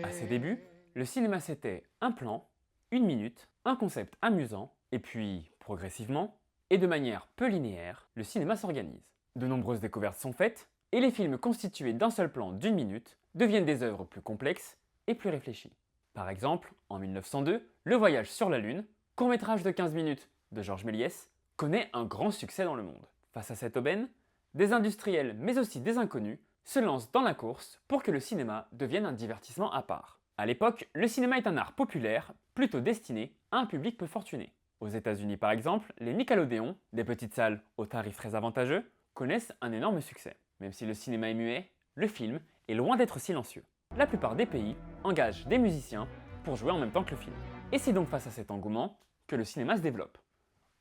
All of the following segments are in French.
À ses débuts, le cinéma c'était un plan, une minute, un concept amusant, et puis, progressivement, et de manière peu linéaire, le cinéma s'organise. De nombreuses découvertes sont faites, et les films constitués d'un seul plan d'une minute deviennent des œuvres plus complexes et plus réfléchies. Par exemple, en 1902, Le Voyage sur la Lune, court-métrage de 15 minutes de Georges Méliès, connaît un grand succès dans le monde. Face à cette aubaine, des industriels mais aussi des inconnus se lancent dans la course pour que le cinéma devienne un divertissement à part. À l'époque, le cinéma est un art populaire, plutôt destiné à un public peu fortuné. Aux États-Unis par exemple, les Nickelodeon, des petites salles aux tarifs très avantageux, connaissent un énorme succès. Même si le cinéma est muet, le film est loin d'être silencieux. La plupart des pays engagent des musiciens pour jouer en même temps que le film. Et c'est donc face à cet engouement que le cinéma se développe.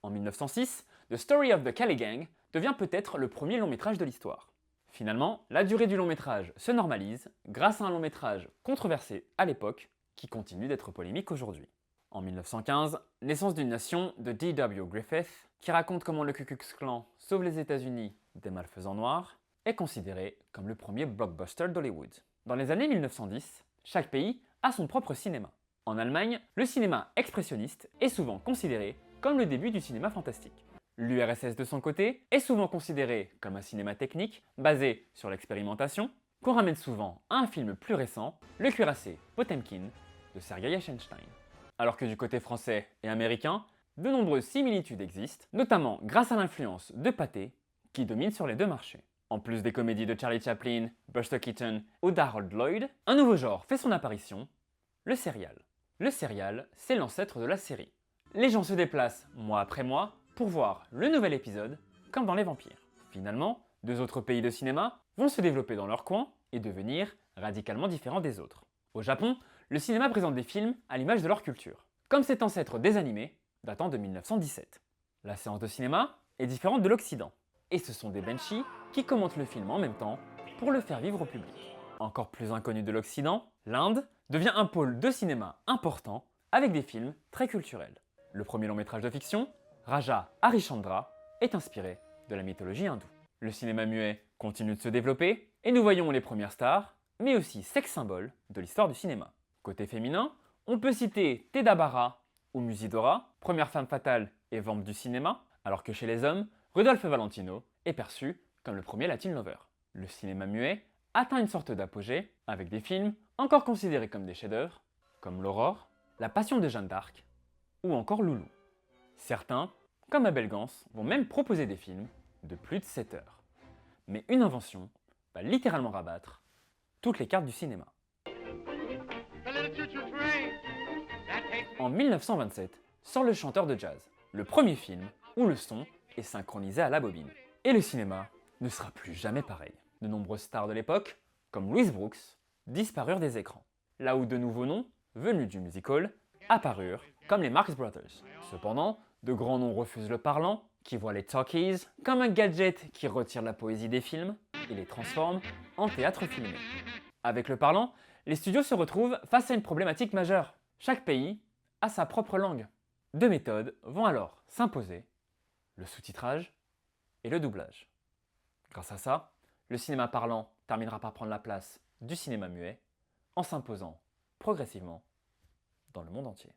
En 1906, The Story of the Kelly Gang devient peut-être le premier long métrage de l'histoire. Finalement, la durée du long métrage se normalise grâce à un long métrage controversé à l'époque qui continue d'être polémique aujourd'hui. En 1915, naissance d'une nation de D.W. Griffith, qui raconte comment le Ku Klux Klan sauve les États-Unis des malfaisants noirs, est considéré comme le premier blockbuster d'Hollywood. Dans les années 1910, chaque pays a son propre cinéma. En Allemagne, le cinéma expressionniste est souvent considéré comme le début du cinéma fantastique. L'URSS de son côté est souvent considéré comme un cinéma technique basé sur l'expérimentation, qu'on ramène souvent à un film plus récent, Le Cuirassé Potemkin de Sergei Eisenstein. Alors que du côté français et américain, de nombreuses similitudes existent, notamment grâce à l'influence de Pathé qui domine sur les deux marchés. En plus des comédies de Charlie Chaplin, Buster Keaton ou d'Harold Lloyd, un nouveau genre fait son apparition, le serial. Le serial, c'est l'ancêtre de la série. Les gens se déplacent mois après mois pour voir le nouvel épisode, comme dans Les Vampires. Finalement, deux autres pays de cinéma vont se développer dans leur coin et devenir radicalement différents des autres. Au Japon, le cinéma présente des films à l'image de leur culture, comme cet ancêtre des animés datant de 1917. La séance de cinéma est différente de l'Occident, et ce sont des benshi qui commentent le film en même temps pour le faire vivre au public. Encore plus inconnu de l'Occident, l'Inde devient un pôle de cinéma important avec des films très culturels. Le premier long métrage de fiction, Raja Harishchandra, est inspiré de la mythologie hindoue. Le cinéma muet continue de se développer et nous voyons les premières stars, mais aussi sex symboles de l'histoire du cinéma. Côté féminin, on peut citer Teda Bara ou Musidora, première femme fatale et vampe du cinéma, alors que chez les hommes, Rudolph Valentino est perçu comme le premier Latin lover. Le cinéma muet atteint une sorte d'apogée avec des films encore considérés comme des chefs-d'œuvre, comme L'Aurore, La Passion de Jeanne d'Arc ou encore Loulou. Certains, comme Abel Gance, vont même proposer des films de plus de 7 heures. Mais une invention va littéralement rabattre toutes les cartes du cinéma. En 1927 sort Le Chanteur de Jazz, le premier film où le son est synchronisé à la bobine. Et le cinéma ne sera plus jamais pareil. De nombreuses stars de l'époque, comme Louise Brooks, disparurent des écrans, là où de nouveaux noms, venus du musical, apparurent, comme les Marx Brothers. Cependant, de grands noms refusent le parlant, qui voient les talkies comme un gadget qui retire la poésie des films et les transforme en théâtre filmé. Avec le parlant, les studios se retrouvent face à une problématique majeure. Chaque pays a sa propre langue. Deux méthodes vont alors s'imposer, le sous-titrage et le doublage. Grâce à ça, le cinéma parlant terminera par prendre la place du cinéma muet en s'imposant progressivement dans le monde entier.